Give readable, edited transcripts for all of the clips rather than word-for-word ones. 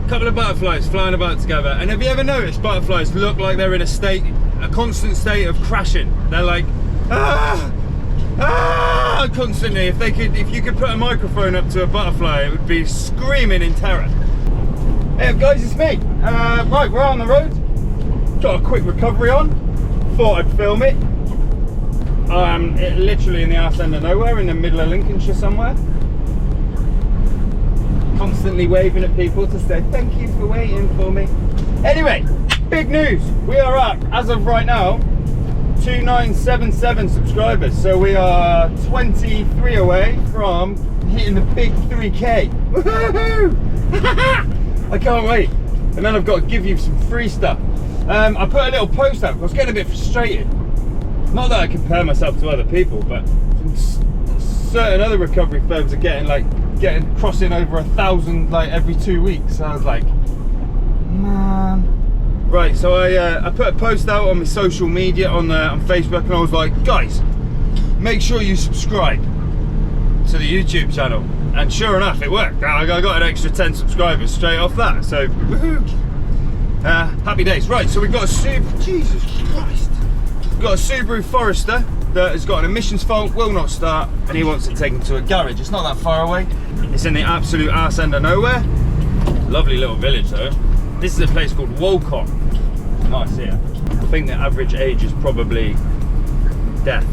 couple of butterflies flying about together. And have you ever noticed butterflies look like they're in a constant state of crashing? They're like, constantly. If you could put a microphone up to a butterfly, it would be screaming in terror. Hey guys, it's me. Right, we're on the road. Got a quick recovery on. Thought I'd film it. Literally in the arse end of nowhere, in the middle of Lincolnshire somewhere. Constantly waving at people to say thank you for waiting for me. Anyway, big news. We are at, as of right now, 2977 subscribers. So we are 23 away from hitting the big 3K. Woohoo! I can't wait. And then I've got to give you some free stuff. I put a little post up. I was getting a bit frustrated. Not that I compare myself to other people, but certain other recovery firms are getting crossing over 1,000 like every 2 weeks. So I was like, man. Right, so I put a post out on my social media on Facebook, and I was like, guys, make sure you subscribe to the YouTube channel. And sure enough, it worked. I got an extra 10 subscribers straight off that. So, woohoo! Happy days. Right, so we've got a Subaru. Jesus Christ! We've got a Subaru Forester that has got an emissions fault, will not start, and he wants it taken to a garage. It's not that far away. It's in the absolute arse end of nowhere. Lovely little village though. This is a place called Wolcott. Nice here. I think the average age is probably death.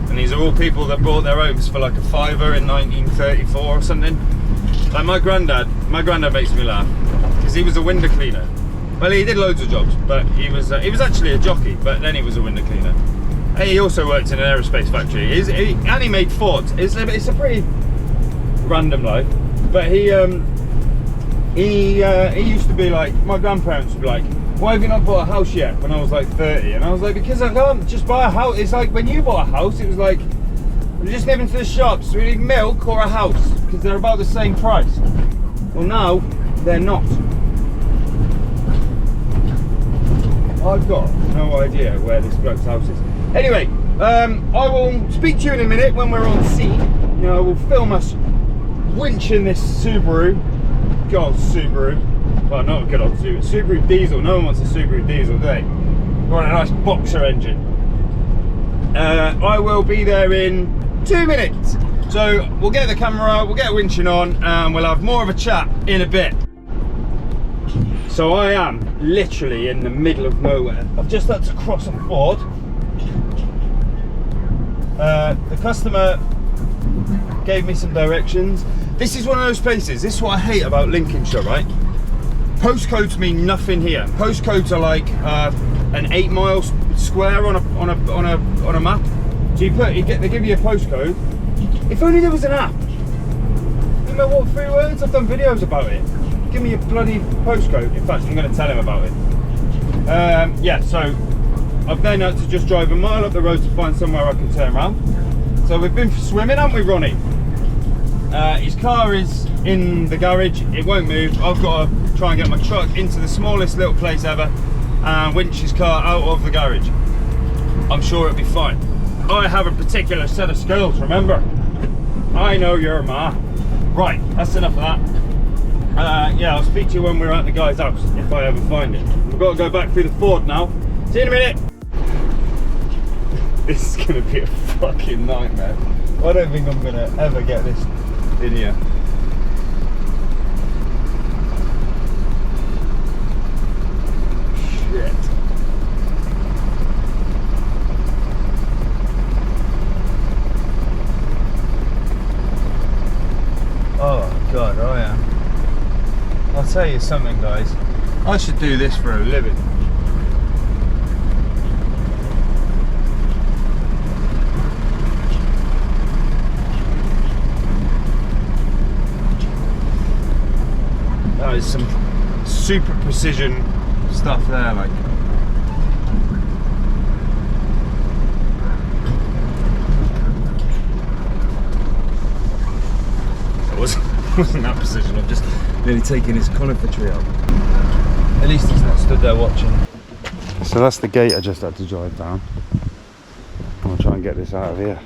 And these are all people that bought their homes for like a fiver in 1934 or something. Like my granddad makes me laugh because he was a window cleaner. Well, he did loads of jobs, but he was actually a jockey, but then he was a window cleaner. And he also worked in an aerospace factory. And he made Fords. It's a pretty random life, but he used to be like, my grandparents would be like, why have you not bought a house yet? When I was like 30, and I was like, because I can't just buy a house. It's like when you bought a house, it was like, we're just heading to the shops, we need milk or a house, because they're about the same price. Well, now they're not. I've got no idea where this bloke's house is. Anyway, I will speak to you in a minute when we're on scene. You know, we'll film us winching this Subaru. Good old Subaru. Well, not a good old Subaru. Subaru diesel. No one wants a Subaru diesel, do they? They want a nice boxer engine. I will be there in 2 minutes. So we'll get the camera, we'll get winching on, and we'll have more of a chat in a bit. So I am literally in the middle of nowhere. I've just had to cross a ford. The customer gave me some directions. This is one of those places, this is what I hate about Lincolnshire, right? Postcodes mean nothing here. Postcodes are like an 8 mile square on a map. So they give you a postcode. If only there was an app. You know what, 3 words? I've done videos about it. Give me a bloody postcode. In fact, I'm going to tell him about it. Yeah, so I've then had to just drive a mile up the road to find somewhere I can turn around. So we've been swimming, haven't we, Ronnie? His car is in the garage. It won't move. I've got to try and get my truck into the smallest little place ever and winch his car out of the garage. I'm sure it'll be fine. I have a particular set of skills, remember? I know your ma. Right, that's enough of that. Yeah, I'll speak to you when we're at the guy's house, if I ever find it. We've got to go back through the ford now. See you in a minute. This is going to be a fucking nightmare. I don't think I'm going to ever get this in here. Shit. Oh God, I am. I'll tell you something, guys. I should do this for a living. That is some super precision stuff there, like. It wasn't that precision. I've just nearly taken his conifer tree out. At least he's not stood there watching. So that's the gate I just had to drive down. I'll try and get this out of here.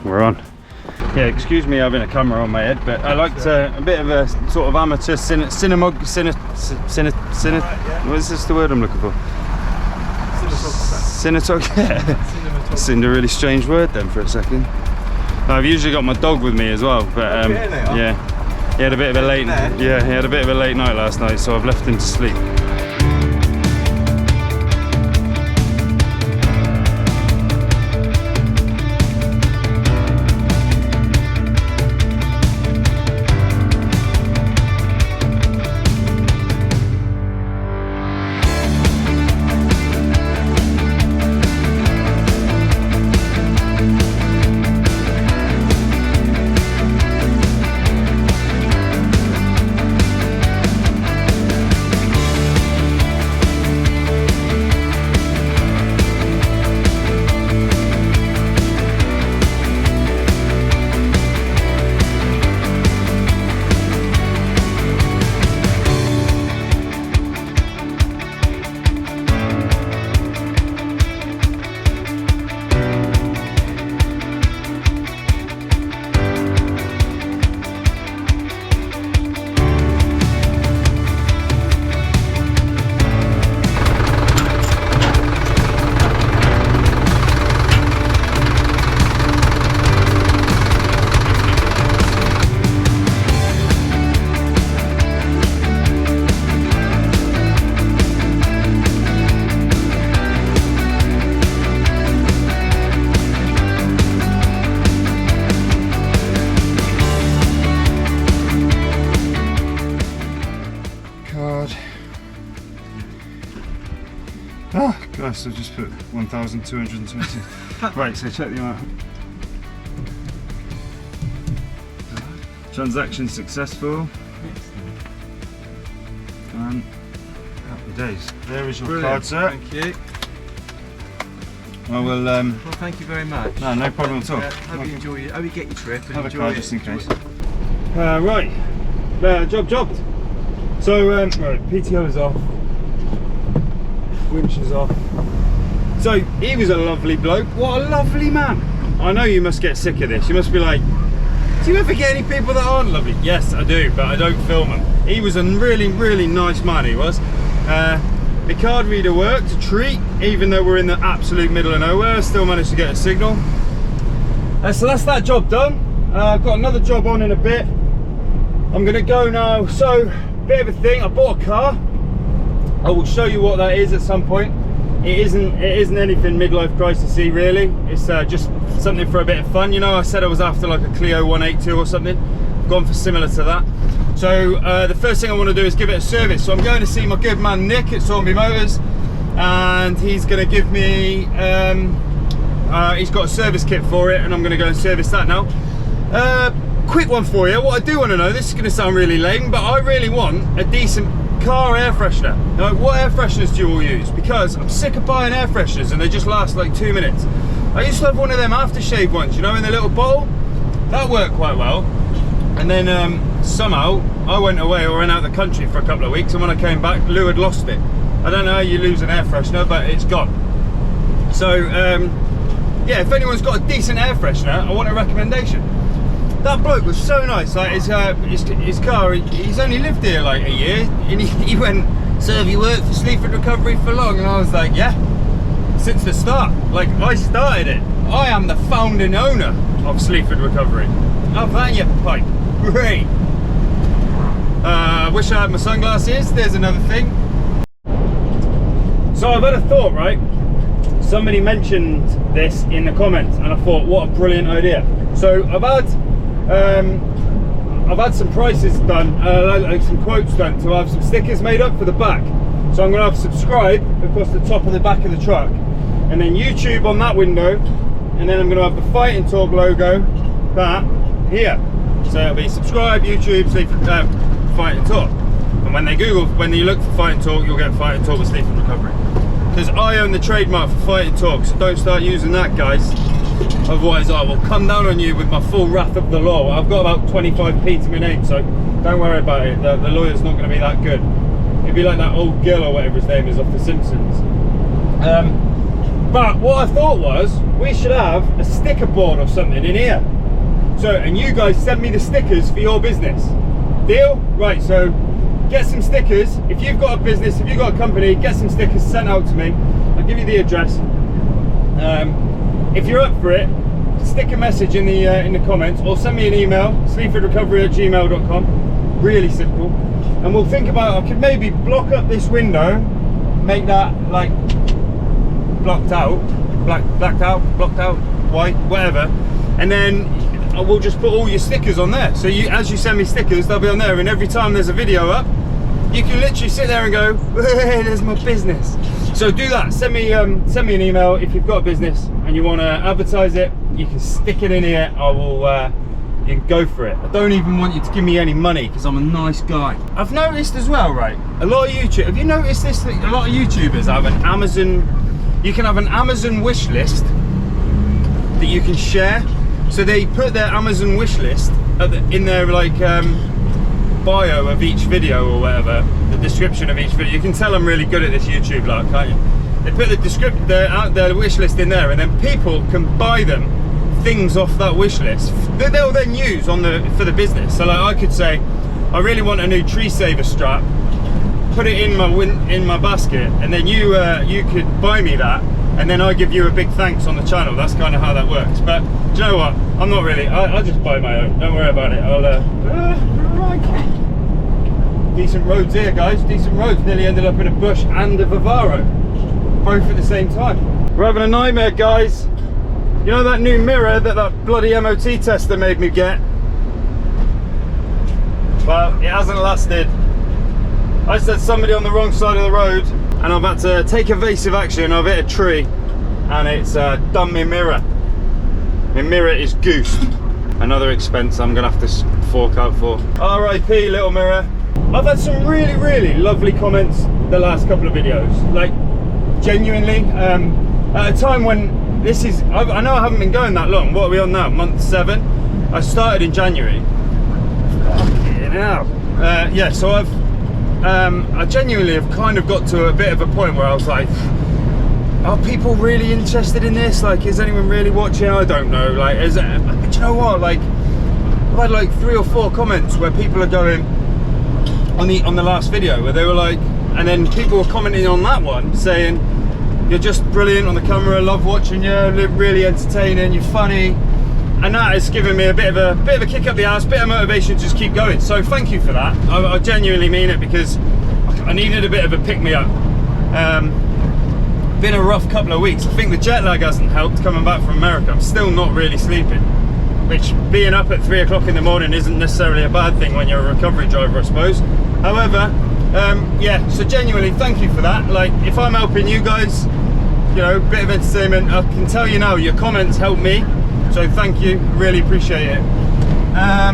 we're on. Yeah, excuse me having a camera on my head, but I like a bit of a sort of amateur what is this the word I'm looking for? Cinematographer. Seemed a really strange word then for a second. I've usually got my dog with me as well, but yeah, he had a bit of a late night last night, so I've left him to sleep. Oh gosh, so just put 1,220. Right, so check the amount. Transaction successful. And happy days. There is your card, sir. Thank you. Well, thank you very much. No problem at all. Hope you enjoy it. Hope you get your trip and have enjoy a card it. just in case. Right, jobbed. So, right, PTO is off. Winch is off. So he was a lovely bloke. What a lovely man. I know you must get sick of this. You must be like, do you ever get any people that aren't lovely? Yes, I do, but I don't film them. He was a really, really nice man, he was. The card reader worked, a treat, even though we're in the absolute middle of nowhere. I still managed to get a signal. So that's that job done. I've got another job on in a bit. I'm gonna go now. So, bit of a thing, I bought a car. I will show you what that is at some point. It isn't anything midlife crisisy really. It's just something for a bit of fun. You know, I said I was after like a Clio 182 or something. I've gone for similar to that. So the first thing I want to do is give it a service. So I'm going to see my good man Nick at Sornby Motors, and he's going to give me, he's got a service kit for it, and I'm going to go and service that now. Quick one for you. What I do want to know, this is going to sound really lame, but I really want a decent car air freshener. Now, what air fresheners do you all use? Because I'm sick of buying air fresheners and they just last like 2 minutes. I used to have one of them aftershave ones, you know, in the little bottle. That worked quite well. And then somehow I went away or went out of the country for a couple of weeks, and when I came back, Lou had lost it. I don't know how you lose an air freshener, but it's gone. So yeah, if anyone's got a decent air freshener, I want a recommendation. That bloke was so nice. Like his car, he's only lived here like a year, and he went, "So have you worked for Sleaford Recovery for long?" And I was like, "Yeah, since the start. Like I started it. I am the founding owner of Sleaford Recovery." Have that in your pipe. Great. Wish I had my sunglasses. There's another thing. So I've had a thought, right? Somebody mentioned this in the comments, and I thought, what a brilliant idea. So I've had some prices done, like some quotes done to have some stickers made up for the back. So I'm going to have subscribe across the top of the back of the truck, and then YouTube on that window, and then I'm going to have the Fight and Talk logo, that here. So it'll be subscribe, YouTube, Fight and Talk. And when you look for Fight and Talk, you'll get Fight and Talk with Sleaford Recovery. Because I own the trademark for Fight and Talk, so don't start using that, guys. Otherwise I will come down on you with my full wrath of the law. I've got about 25p to my name, so don't worry about it. The lawyer's not going to be that good. It'd be like that old Gil or whatever his name is off The Simpsons. But what I thought was, we should have a sticker board or something in here. So, and you guys send me the stickers for your business. Deal? Right, so get some stickers. If you've got a business, if you've got a company, get some stickers sent out to me. I'll give you the address. If you're up for it, stick a message in the comments, or send me an email, sleafordrecovery@gmail.com. Really simple. And we'll think about, I could maybe block up this window, make that like blocked out, blacked out, blocked out, white, whatever, and then we'll just put all your stickers on there. So as you send me stickers, they'll be on there, and every time there's a video up, you can literally sit there and go, hey, there's my business. So do that. Send me an email if you've got a business and you want to advertise it. You can stick it in here. I will. You can go for it. I don't even want you to give me any money because I'm a nice guy. I've noticed as well, right? A lot of YouTube. Have you noticed this? That a lot of YouTubers have an Amazon. You can have an Amazon wish list that you can share. So they put their Amazon wish list in their like bio of each video or whatever, the description of each video. You can tell I'm really good at this YouTube lot, can't you? They put their wish list in there, and then people can buy them things off that wish list that they'll then use for the business. So like I could say, I really want a new tree saver strap, put it in my basket, and then you could buy me that, and then I give you a big thanks on the channel. That's kind of how that works. But do you know what? I'm not really. I'll just buy my own. Don't worry about it. Decent roads here, guys. Decent roads. Nearly ended up in a bush and a Vivaro, both at the same time. We're having a nightmare, guys. You know that new mirror that bloody MOT tester made me get? Well, it hasn't lasted. I said somebody on the wrong side of the road, and I've had to take evasive action. I've hit a tree, and it's done my mirror. My mirror is goosed. Another expense I'm gonna have to fork out for. R.I.P. little mirror. I've had some really, really lovely comments the last couple of videos. Like, genuinely, at a time when I know I haven't been going that long. What are we on now? Month 7? I started in January. Fucking hell. Yeah, so I genuinely have kind of got to a bit of a point where I was like, are people really interested in this? Like, is anyone really watching? I don't know. Like, but you know what? Like, I've had like 3 or 4 comments where people are going on the last video where they were like, and then people were commenting on that one saying, you're just brilliant on the camera, love watching you, really entertaining, you're funny, and that has given me a bit of a kick up the ass, bit of motivation to just keep going. So thank you for that. I genuinely mean it, because I needed a bit of a pick me up. Been a rough couple of weeks. I think the jet lag hasn't helped coming back from America. I'm still not really sleeping, which being up at 3 o'clock in the morning isn't necessarily a bad thing when you're a recovery driver, I suppose. However, yeah, so genuinely thank you for that. Like, if I'm helping you guys, you know, bit of entertainment, I can tell you now, your comments help me, so thank you, really appreciate it. I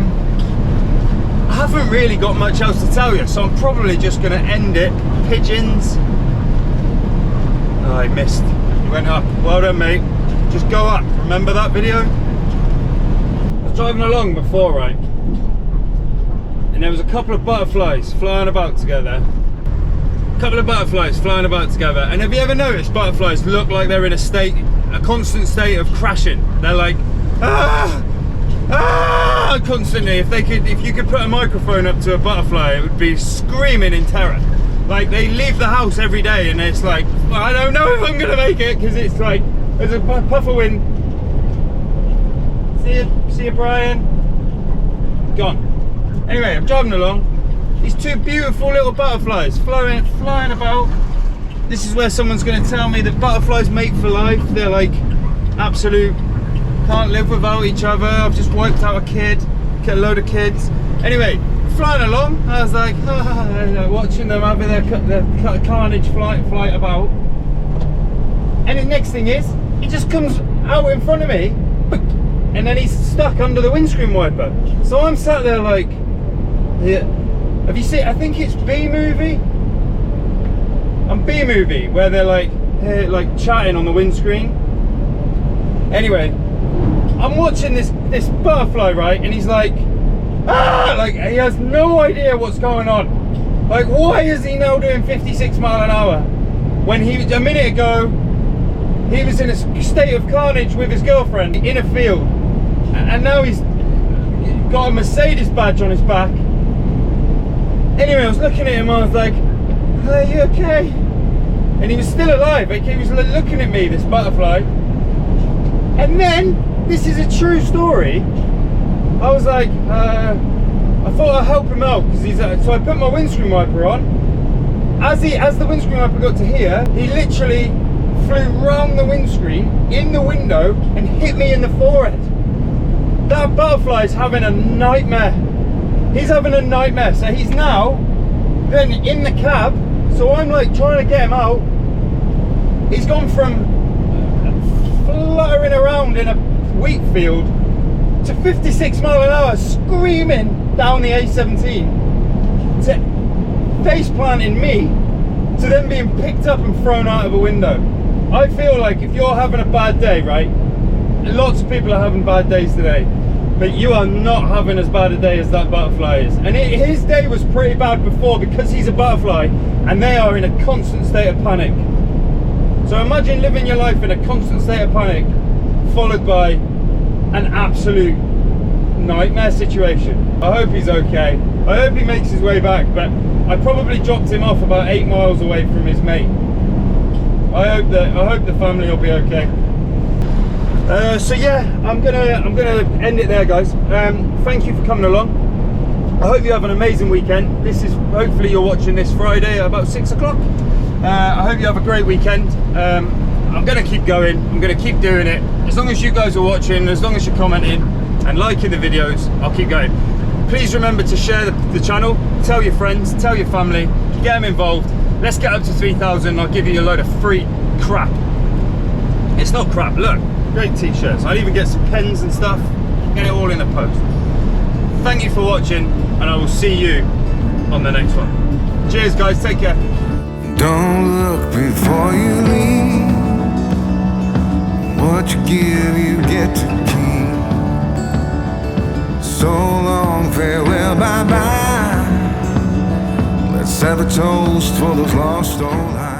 haven't really got much else to tell you, so I'm probably just going to end it. Pigeons. Oh, I missed. You went up. Well done, mate. Just go up. Remember that video? I was driving along before, right? And there was a couple of butterflies flying about together. And have you ever noticed butterflies look like they're in a constant state of crashing? They're like, constantly. If you could put a microphone up to a butterfly, it would be screaming in terror. Like, they leave the house every day and it's like, I don't know if I'm gonna make it, because it's like, there's a puff of wind. See you, Brian. Gone. Anyway, I'm driving along. These 2 beautiful little butterflies flying about. This is where someone's going to tell me that butterflies mate for life. They're like absolute, can't live without each other. I've just wiped out a load of kids. Anyway, flying along, I was like, watching them having their carnage flight about. And the next thing is, he just comes out in front of me, and then he's stuck under the windscreen wiper. So I'm sat there like, yeah. Have you seen? I think it's B-movie. On B-movie, where they're like chatting on the windscreen. Anyway, I'm watching this butterfly, right, and he's like, like he has no idea what's going on. Like, why is he now doing 56 miles an hour when a minute ago he was in a state of carnage with his girlfriend in a field, and now he's got a Mercedes badge on his back. Anyway, I was looking at him, I was like, are you okay? And he was still alive. Like, he was looking at me, this butterfly. And then, this is a true story, I was like, I thought I'd help him out, because so I put my windscreen wiper on. As the windscreen wiper got to here, he literally flew round the windscreen, in the window, and hit me in the forehead. That butterfly's having a nightmare. He's having a nightmare. So he's now then in the cab. So I'm like trying to get him out. He's gone from fluttering around in a wheat field to 56 mile an hour screaming down the A17 to face planting me to then being picked up and thrown out of a window. I feel like if you're having a bad day, right? Lots of people are having bad days today, but you are not having as bad a day as that butterfly is. And his day was pretty bad before, because he's a butterfly and they are in a constant state of panic. So imagine living your life in a constant state of panic followed by an absolute nightmare situation. I hope he's okay. I hope he makes his way back, but I probably dropped him off about 8 miles away from his mate. I hope the family will be okay. So yeah, I'm gonna end it there, guys. Thank you for coming along. I hope you have an amazing weekend. Hopefully you're watching this Friday at about 6 o'clock. I hope you have a great weekend. I'm gonna keep going. I'm gonna keep doing it. As long as you guys are watching, as long as you're commenting and liking the videos, I'll keep going. Please remember to share the channel, tell your friends, tell your family, get them involved. Let's get up to 3,000. I'll give you a load of free crap. It's not crap, look. Great t-shirts. I'll even get some pens and stuff. Get it all in the post. Thank you for watching, and I will see you on the next one. Cheers, guys. Take care. Don't look before you leave. What you give, you get to keep. So long, farewell, bye-bye. Let's have a toast for those lost old eyes.